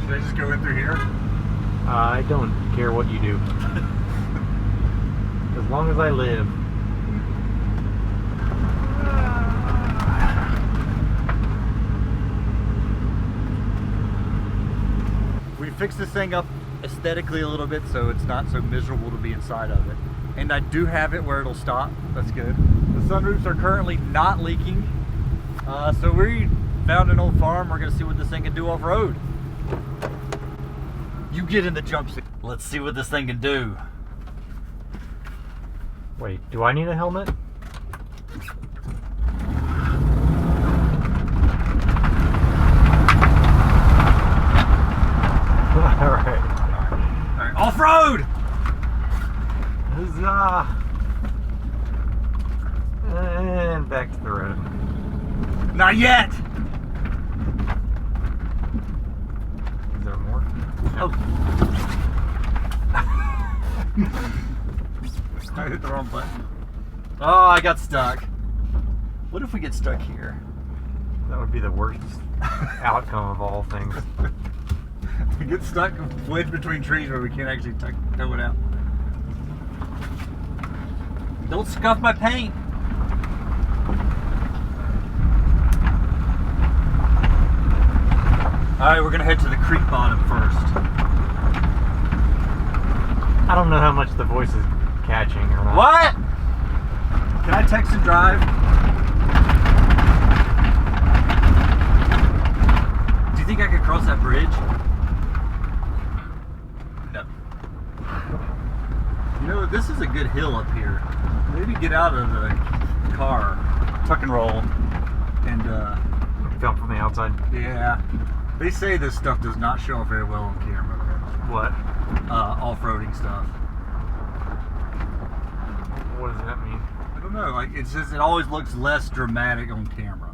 Should I just go in through here? I don't care what you do. As long as I live. We fixed this thing up aesthetically a little bit so it's not so miserable to be inside of it. And I do have it where it'll stop. That's good. The sunroofs are currently not leaking. So we found an old farm. We're gonna see what this thing can do off-road. You get in the jump seat. Let's see what this thing can do. Wait, do I need a helmet? Alright. Alright, off-road! Huzzah! And back to the road. Not yet! Is there more? Oh. I hit the wrong button. Oh, I got stuck. What if we get stuck here? That would be the worst outcome of all things. We get stuck wedged between trees where we can't actually tow it out. Don't scuff my paint. Alright, we're gonna head to the creek bottom first. I don't know how much the voice is catching or not. What? Can I text and drive? Do you think I could cross that bridge? No. You know, this is a good hill up here. Maybe get out of the car, tuck and roll, and Film from the outside. yeah. They say this stuff does not show up very well on camera. What? Off-roading stuff. What does that mean? I don't know, like it says it always looks less dramatic on camera.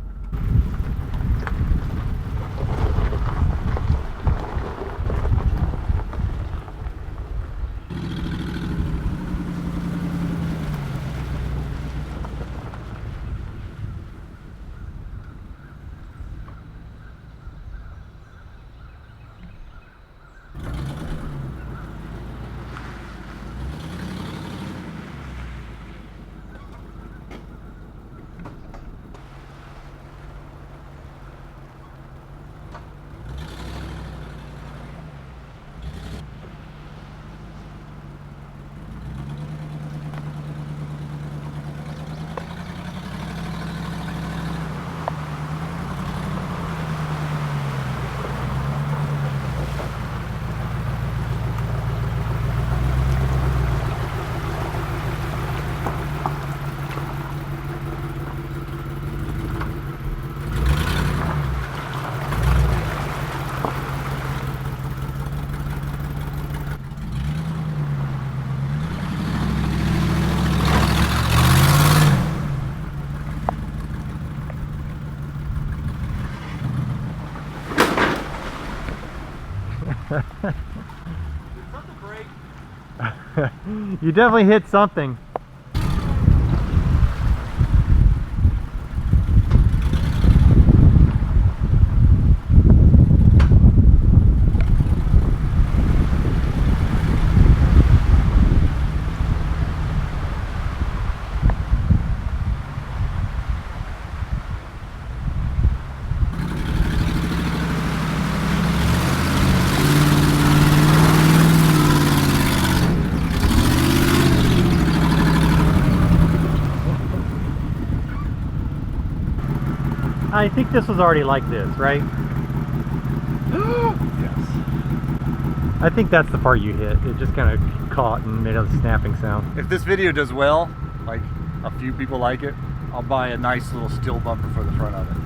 You definitely hit something. I think this was already like this, right? Yes. I think that's the part you hit. It just kind of caught and made a snapping sound. If this video does well, like a few people like it, I'll buy a nice little steel bumper for the front of it.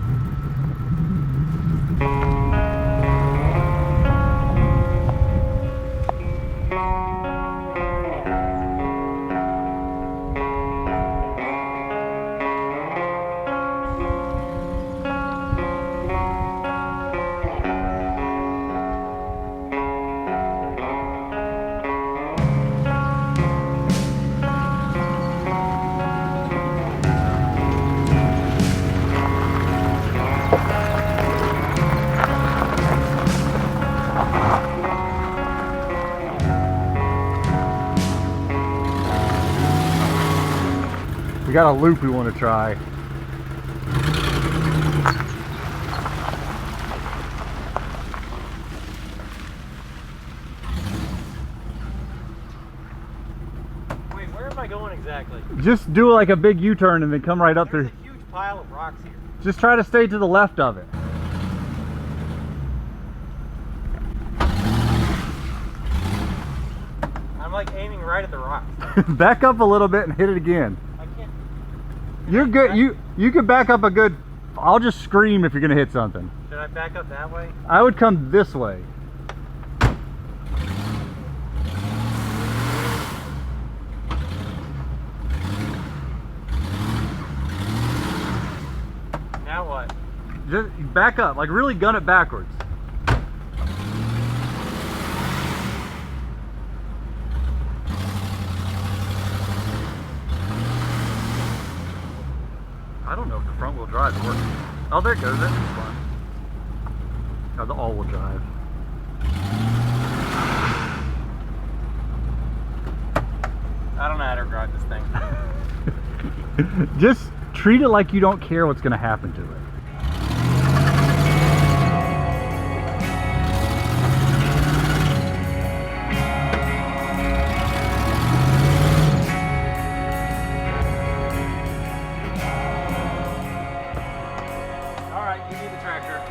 got a loop we want to try. Wait, where am I going exactly? Just do like a big U-turn and then come right up There's there. a huge pile of rocks here. Just try to stay to the left of it. I'm like aiming right at the rocks. Back up a little bit and hit it again. I can't. You're good. You can back up a good. I'll just scream if you're gonna hit something. Should I back up that way? I would come this way. Now what? Just back up, like really gun it backwards. I don't know if the front wheel drive works. Oh, there it goes. That's fun. Oh, the all-wheel drive. I don't know how to drive this thing. Just treat it like you don't care what's going to happen to it. Alright, you need the tractor.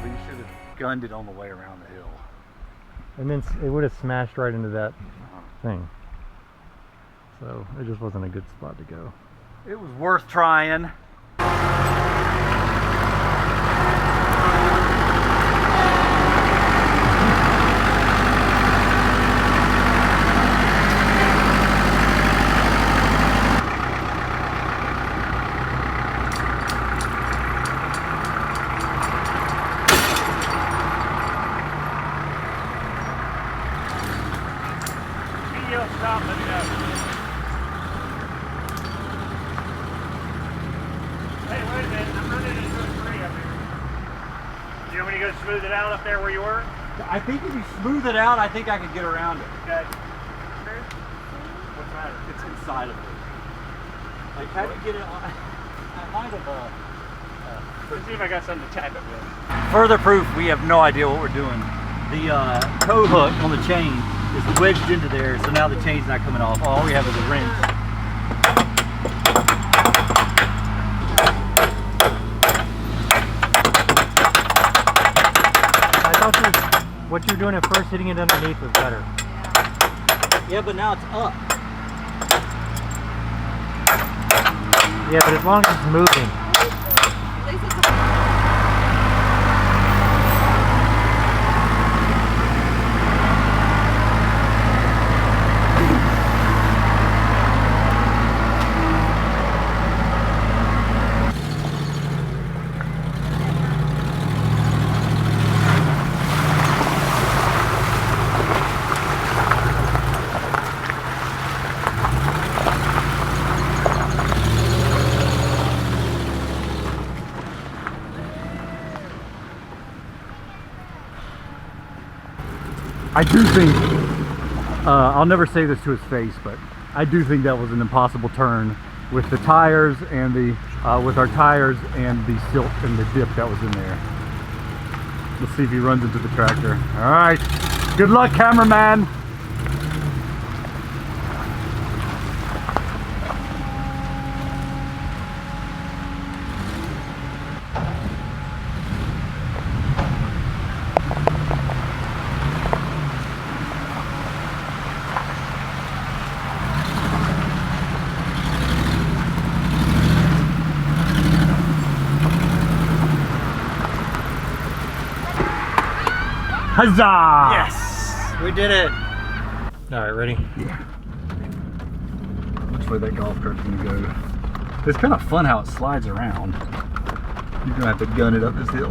We should have gunned it on the way around the hill. And then it would have smashed right into that thing. So it just wasn't a good spot to go. It was worth trying. Stop, let me know. Hey, wait a minute, I'm running into a tree up here. Do you want me to go smooth it out up there where you were? I think if you smooth it out, I think I could get around it. Okay. What's the matter? It's inside of it. Like, how do you get it on? I might have, Let's see if I got something to tap it with. Further proof, we have no idea what we're doing. The tow hook on the chain is wedged into there, so now the chain's not coming off. All we have is a wrench. I thought what you were doing at first, hitting it underneath was better. Yeah, but now it's up. Yeah, but as long as it's moving. I do think, I'll never say this to his face, but I do think that was an impossible turn with the tires and the, with our tires and the silt and the dip that was in there. Let's see if he runs into the tractor. All right, good luck, cameraman. Huzzah! Yes! We did it! Alright, ready? Yeah. Which way that golf cart's gonna go? It's kind of fun how it slides around. You're gonna have to gun it up this hill.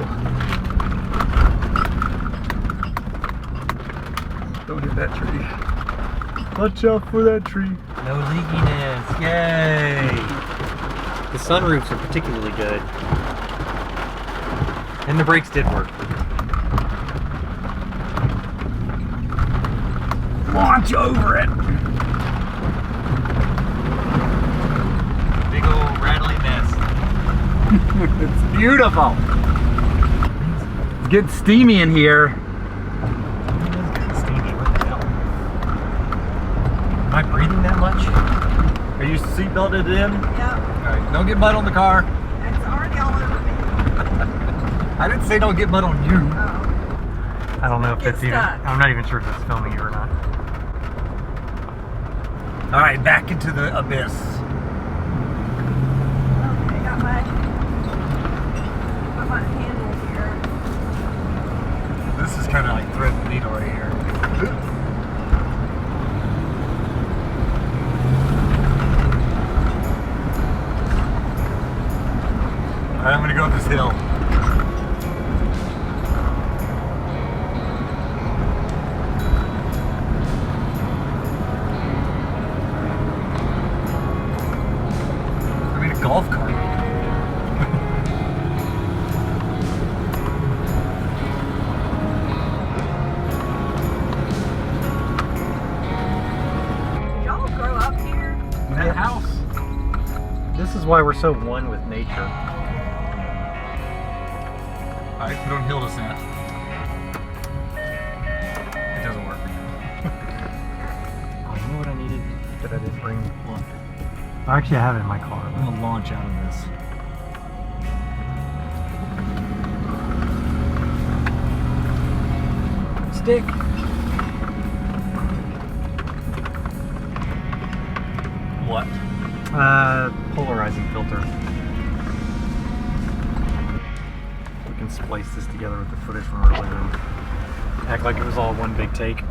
Don't hit that tree. Watch out for that tree. No leakiness! Yay! The sunroofs are particularly good. And the brakes did work. Launch over it. It's beautiful. It's getting steamy in here. Steamy, what the hell? Am I breathing that much? Are you seatbelted in? Yep. Alright, don't get mud on the car. It's already all over me. I didn't say don't get mud on you. Oh. I don't know if Get it's even, stuck. I'm not even sure if it's filming you or not. Alright, back into the abyss. Okay, got my handle here. This is kind of like thread the needle right here. Alright, I'm gonna go up this hill. I mean, a golf cart. Did y'all grow up here? That house. This is why we're so one with nature. Alright, put on hill descent. It doesn't work. Oh, you know what I needed that I didn't bring? What? Actually, I have it in my car. I'm gonna launch out of this. Stick. What? Polarizing filter. We can splice this together with the footage from earlier and act like it was all one big take. I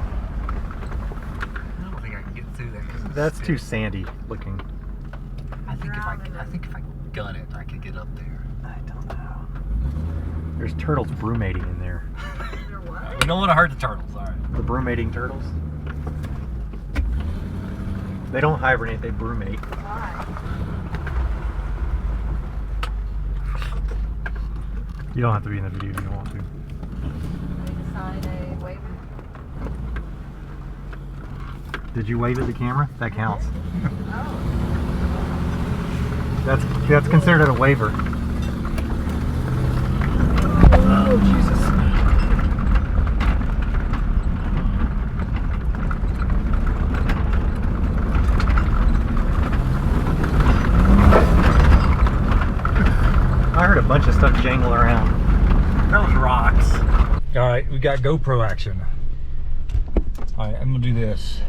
don't think I can get through that because That's too sandy looking. I think if I gun it, I could get up there. I don't know. There's turtles brumating in there. Or what? We don't want to hurt the turtles. All right. The brumating turtles? They don't hibernate, they brumate. Why? You don't have to be in the video if you don't want to. They sign a waiver. Did you wave at the camera? That counts. Oh. That's considered a waiver. Oh, Jesus. I heard a bunch of stuff jangle around. That was rocks. All right, we got GoPro action. All right, I'm gonna do this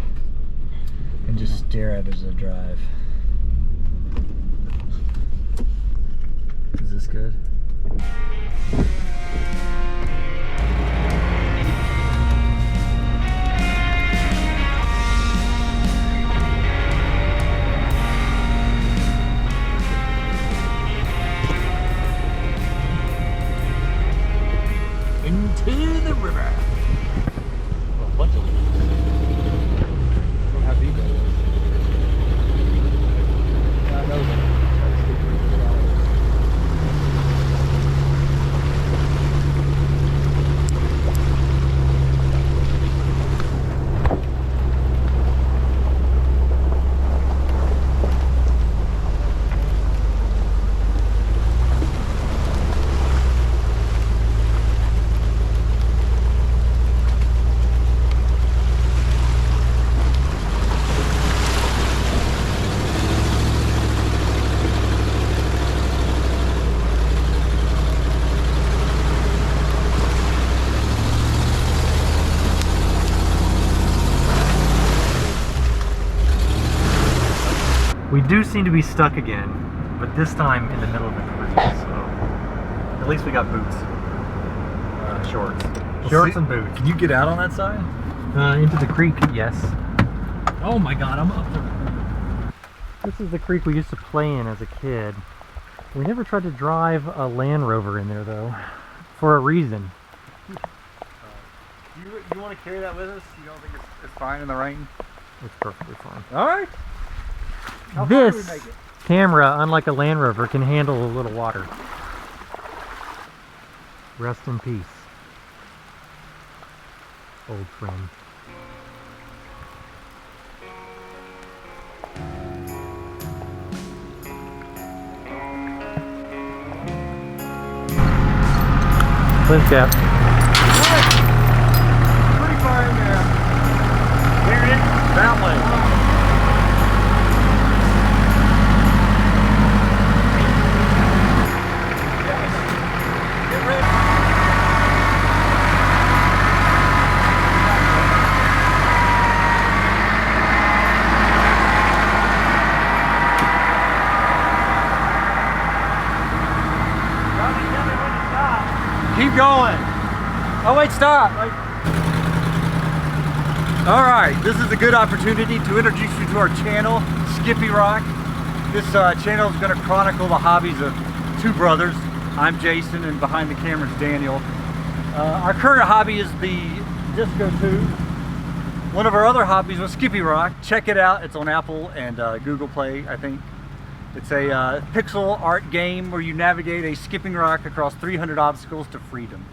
and just stare at it as I drive. Is this good? Into the river. Oh, a bunch of them. Don't have these. I know that. We do seem to be stuck again, but this time in the middle of the creek, so at least we got boots. Shorts. Shorts and boots. Can you get out on that side? Into the creek, yes. Oh my god, I'm up there. This is the creek we used to play in as a kid. We never tried to drive a Land Rover in there though, for a reason. You want to carry that with us? You don't think it's fine in the rain? It's perfectly fine. All right. How far do we This make it? camera, unlike a Land Rover, can handle a little water. Rest in peace, old friend. Lens cap. Pretty far in there. Here it is. That way. Get ready. Keep going. Oh wait, stop. All right, this is a good opportunity to introduce you to our channel, Skippy Rock. This channel is going to chronicle the hobbies of two brothers. I'm Jason, and behind the camera is Daniel. Our current hobby is the Disco Tube. One of our other hobbies was Skippy Rock. Check it out. It's on Apple and Google Play, I think. It's a pixel art game where you navigate a skipping rock across 300 obstacles to freedom.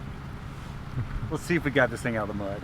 Let's see if we got this thing out of the mud.